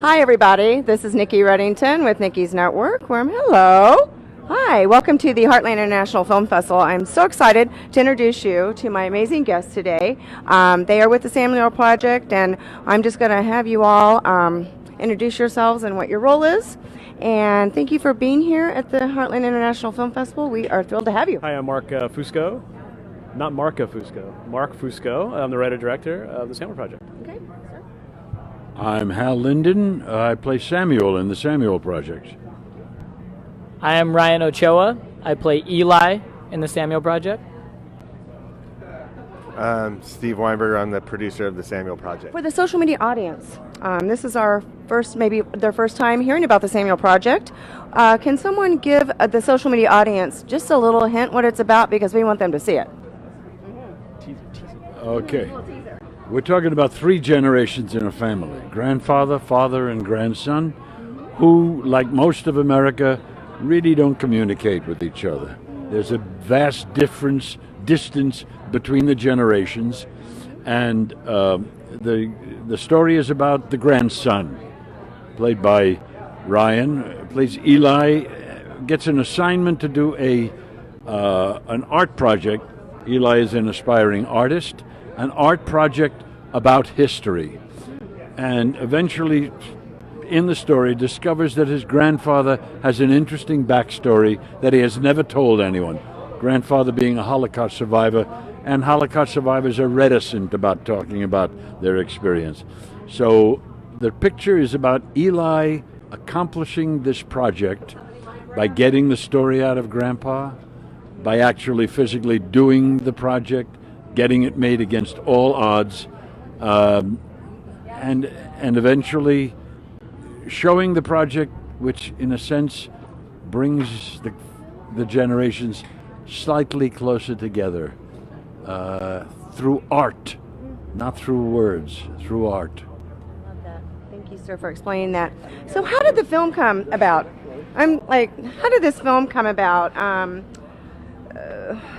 Hi, everybody. This is Nikki Reddington with Nikki's Network. Hello. Hi. Welcome to the Heartland International Film Festival. I'm so excited to introduce you to my amazing guests today. They are with the Samuel Project, and I'm just going to have you all introduce yourselves and what your role is. And thank you for being here at the Heartland International Film Festival. We are thrilled to have you. Hi, I'm Mark Fusco. Not Marca Fusco. Mark Fusco. I'm the writer-director of the Samuel Project. Okay. I'm Hal Linden. I play Samuel in the Samuel Project. I am Ryan Ochoa. I play Eli in the Samuel Project. Steve Weinberger. I'm the producer of the Samuel Project. For the social media audience, this is our first, maybe their first time hearing about the Samuel Project. Can someone give the social media audience just a little hint what it's about, because we want them to see it? Okay. We're talking about three generations in a family: grandfather, father, and grandson, who, like most of America, really don't communicate with each other. There's a vast distance between the generations, and the story is about the grandson, played by Ryan, plays Eli, gets an assignment to do an art project. Eli is an aspiring artist. An art project about history, and eventually in the story discovers that his grandfather has an interesting backstory that he has never told anyone. Grandfather being a Holocaust survivor, and Holocaust survivors are reticent about talking about their experience. So the picture is about Eli accomplishing this project by getting the story out of Grandpa, by actually physically doing the project, getting it made against all odds, and eventually showing the project, which in a sense brings the generations slightly closer together through art, not through words, through art. Love that. Thank you, sir, for explaining that. So how did the film come about? How did this film come about?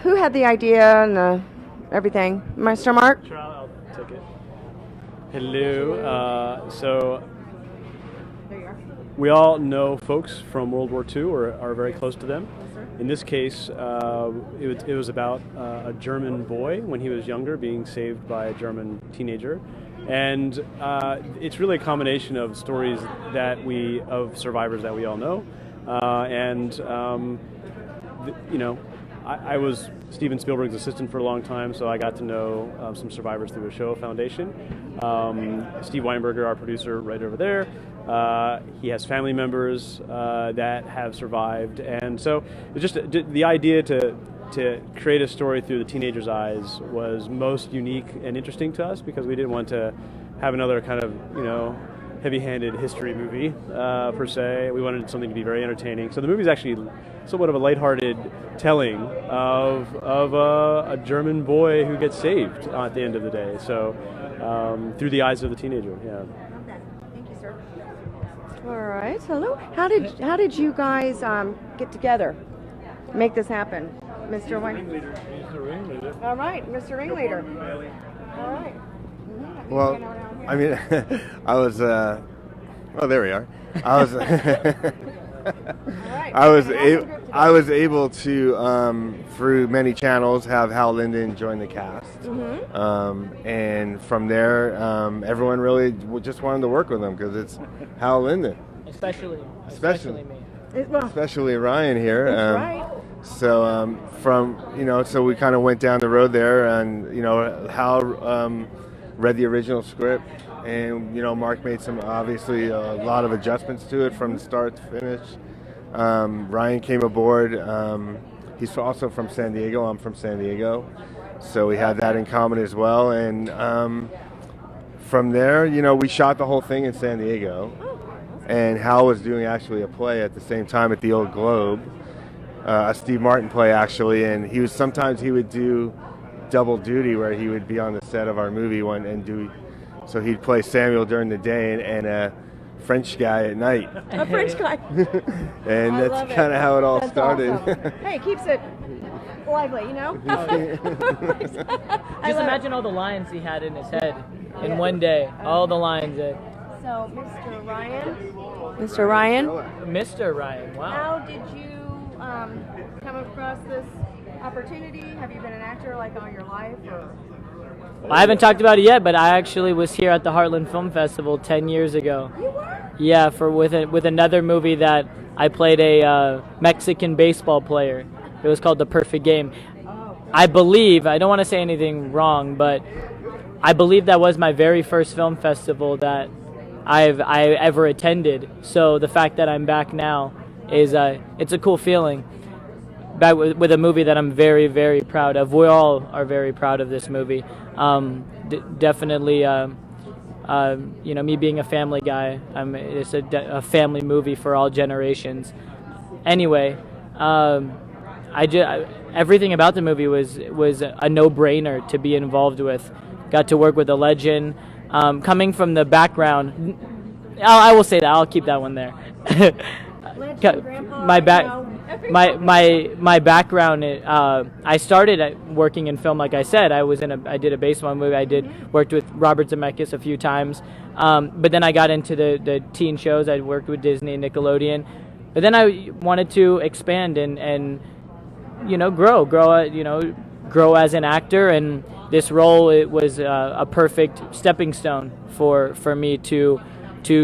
Who had the idea and everything? Mr. Mark? Sure, I'll take it. Hello. So we all know folks from World War II or are very close to them. In this case, it was about a German boy when he was younger being saved by a German teenager. And it's really a combination of stories of survivors that we all know. I was Steven Spielberg's assistant for a long time, so I got to know some survivors through a show foundation. Steve Weinberger, our producer, right over there, he has family members that have survived, and so it's just the idea to create a story through the teenager's eyes was most unique and interesting to us, because we didn't want to have another kind of heavy-handed history movie per se. We wanted something to be very entertaining. So the movie's actually somewhat of a lighthearted telling of a German boy who gets saved at the end of the day. So through the eyes of the teenager. Yeah. Thank you, sir. All right. Hello. How did you guys get together, make this happen, Mr. Wayne? He's the ringleader. All right, Mr. Ringleader. All right. Well, I mean, I was. There we are. I was able to, through many channels, have Hal Linden join the cast, and from there, everyone really just wanted to work with him because it's Hal Linden, Especially me. especially Ryan here. Right. So so we kind of went down the road there, and Hal read the original script, and Mark made obviously a lot of adjustments to it from start to finish. Ryan came aboard. He's also from San Diego. I'm from San Diego, so we had that in common as well. And from there, we shot the whole thing in San Diego, and Hal was doing actually a play at the same time at the Old Globe, a Steve Martin play actually, and sometimes he would do double duty where he would be on the set of our movie so he'd play Samuel during the day and a French guy at night. A French guy. And that's kind of how it all started. Awesome. Hey, it keeps it lively, Just imagine all the lines he had in his head in one day. All the lines that So So, Mr. Ryan. Mr. Ryan, Mr. Ryan, wow. how did you come across this opportunity? Have you been an actor like all your life? Or? Well, I haven't talked about it yet, but I actually was here at the Heartland Film Festival 10 years ago. You were? Yeah, with another movie that I played a Mexican baseball player. It was called The Perfect Game. I believe, I don't want to say anything wrong, but I believe that was my very first film festival that I ever attended. So the fact that I'm back now is it's a cool feeling. Back with a movie that I'm very, very proud of. We all are very proud of this movie. Definitely, me being a family guy, it's a family movie for all generations. Anyway, everything about the movie was a no-brainer to be involved with. Got to work with a legend. Coming from the background, I will say that. I'll keep that one there. My background. I started working in film, like I said. I did a baseball movie. Worked with Robert Zemeckis a few times. But then I got into the teen shows. I worked with Disney and Nickelodeon. But then I wanted to expand and grow as an actor. And this role, it was a perfect stepping stone for me to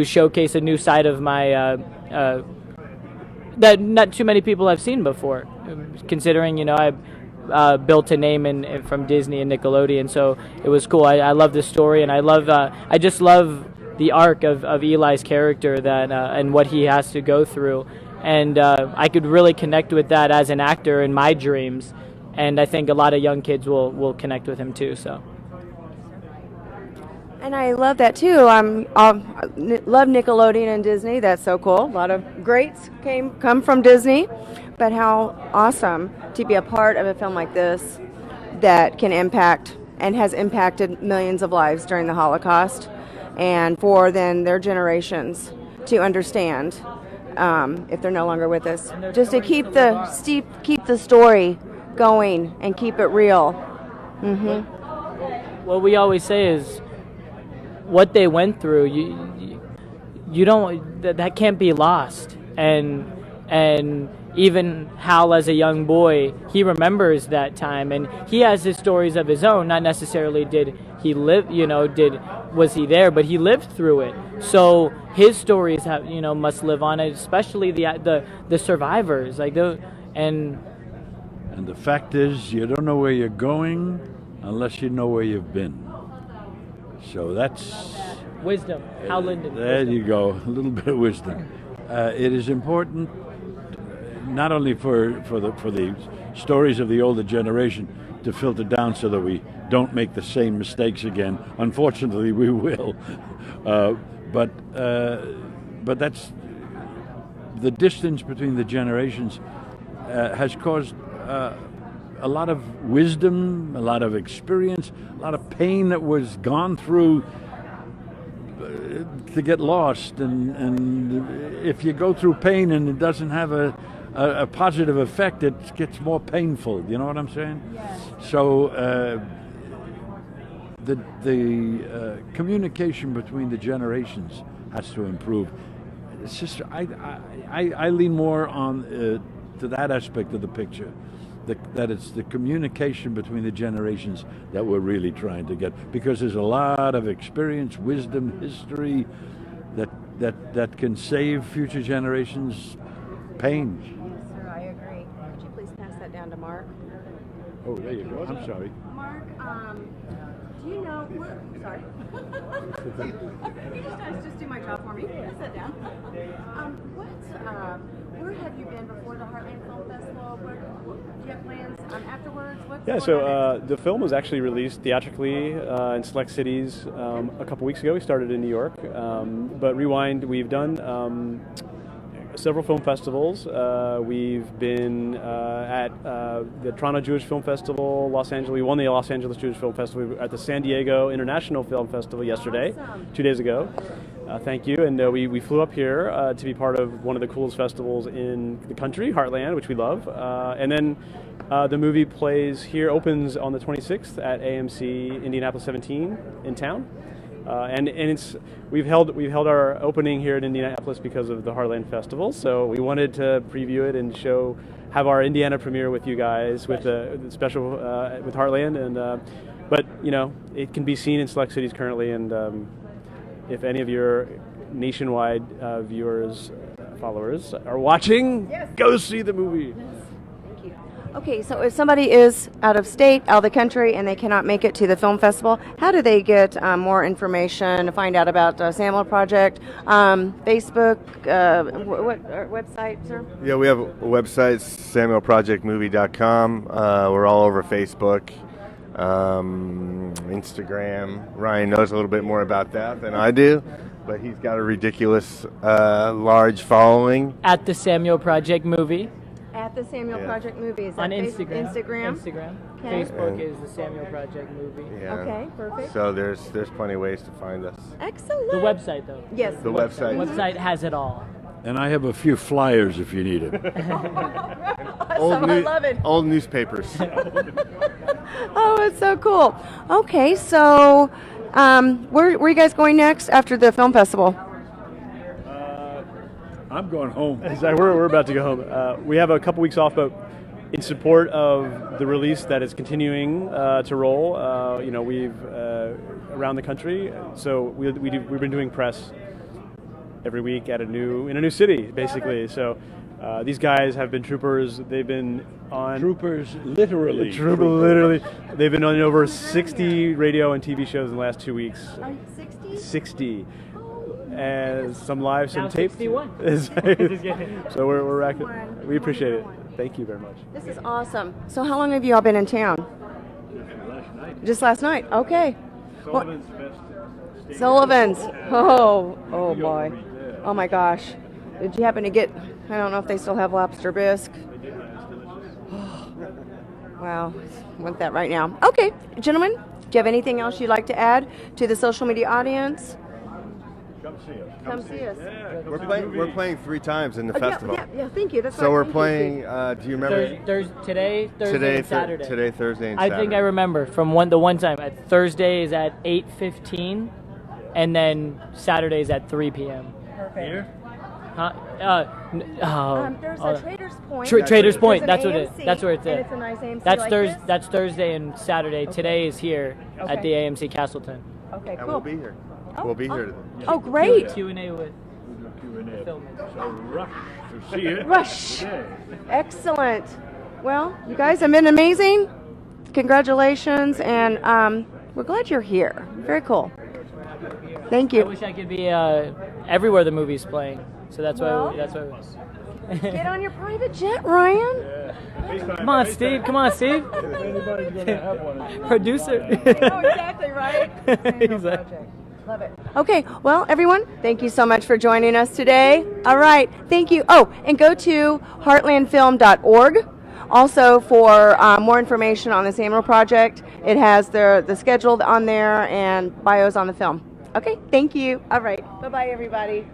showcase a new side of my that not too many people have seen before, considering I built a name from Disney and Nickelodeon. So it was cool. I love the story, and I just love the arc of Eli's character and what he has to go through, and I could really connect with that as an actor in my dreams. And I think a lot of young kids will connect with him too. So. And I love that too. Love Nickelodeon and Disney. That's so cool. A lot of greats come from Disney. But how awesome to be a part of a film like this that can impact and has impacted millions of lives during the Holocaust, and for then their generations to understand if they're no longer with us, just to keep the story going and keep it real. Mm-hmm. What we always say is, what they went through, you don't, that can't be lost. And even Hal, as a young boy, he remembers that time, and he has his stories of his own. Not necessarily did he live, was he there, but he lived through it. So his stories must live on, especially the survivors, and the fact is, you don't know where you're going unless you know where you've been. So that's wisdom. Hal Linden. There you go, a little bit of wisdom. It is important not only for the stories of the older generation to filter down so that we don't make the same mistakes again. Unfortunately, we will. But that's the distance between the generations has caused a lot of wisdom, a lot of experience, a lot of pain that was gone through to get lost. And if you go through pain and it doesn't have a positive effect, it gets more painful. You know what I'm saying? Yes. So the communication between the generations has to improve. It's just I lean more on to that aspect of the picture. That it's the communication between the generations that we're really trying to get, because there's a lot of experience, wisdom, history that can save future generations pain. Yes, sir, I agree. Could you please pass that down to Mark? Oh, there you go. I'm sorry. Mark, do you know? Sorry. You just do my job for me. Sit down. Where have you been before the Heartland Film Festival? Do you have plans afterwards? The film was actually released theatrically in select cities a couple weeks ago. We started in New York, but Rewind, we've done several film festivals. We've been at the Toronto Jewish Film Festival, Los Angeles. We won the Los Angeles Jewish Film Festival. We were at the San Diego International Film Festival yesterday, Awesome. 2 days ago. Thank you. And we flew up here to be part of one of the coolest festivals in the country, Heartland, which we love. And then the movie opens on the 26th at AMC Indianapolis 17 in town. And we've held our opening here in Indianapolis because of the Heartland Festival. So we wanted to preview it and have our Indiana premiere with you guys with the special with Heartland. And but it can be seen in select cities currently. And if any of your nationwide viewers, followers are watching, go see the movie. Thank you. Okay, so if somebody is out of state, out of the country, and they cannot make it to the film festival, how do they get more information, find out about Samuel Project, Facebook, what website, sir? Yeah, we have a website, samuelprojectmovie.com. We're all over Facebook, Instagram. Ryan knows a little bit more about that than I do, but he's got a ridiculous large following. At the Samuel Project Movie. At the Samuel Project Movie. Is that On Instagram. Instagram. Okay. Facebook is the Samuel Project Movie. Yeah. Okay, perfect. So there's plenty of ways to find us. Excellent. The website, though. Yes. The website. The website has it all. And I have a few flyers if you need it. Awesome, I love it. Old newspapers. Oh, it's so cool. Okay, so where are you guys going next after the film festival? I'm going home. We're about to go home. We have a couple weeks off, but in support of the release that is continuing to roll, we've around the country. So we've been doing press every week in a new city, basically. So these guys have been troopers. They've been on Troopers, literally. literally. They've been on over 60 radio and TV shows in the last 2 weeks. 60? 60. And some live, some Now tape. 61. So we're racking. We appreciate it. Thank you very much. This is awesome. So how long have you all been in town? Just last night. Okay. Sullivan's best. Sullivan's. Oh boy. Oh my gosh. Did you happen to get, I don't know if they still have lobster bisque. Wow. Want that right now. Okay, gentlemen, do you have anything else you'd like to add to the social media audience? Come see us. We're playing 3 times in the festival. Yeah, thank you. That's So what we're I playing. Do you remember? Today, Thursday, and Saturday. Today, Thursday, and I Saturday. think I remember from the one time. Thursday is at 8:15, and then Saturday is at 3 p.m. Here? Huh? There's a Traders Point. Traders Point. There's That's an what it. AMC, That's where it's and at. it's a nice AMC That's like Thursday. this? That's Thursday and Saturday. Today is here at the AMC Castleton. Okay, And cool. we'll be here. We'll be here. Oh, great. Q&A with filming. So rush to see it. Rush. Excellent. Well, you guys have been amazing. Congratulations, and we're glad you're here. Very cool. Thank I you. wish I could be everywhere the movie's playing. So that's Well. why. Get on your private jet, Ryan. Come on, Steve. Come on, Steve. Anybody's going to have one. Producer. Oh, exactly right. Exactly. Love it. Okay, well, everyone, thank you so much for joining us today. All right, thank you. Oh, and go to heartlandfilm.org. Also, for more information on the Samuel Project, it has the schedule on there and bios on the film. Okay, thank you. All right, bye-bye, everybody.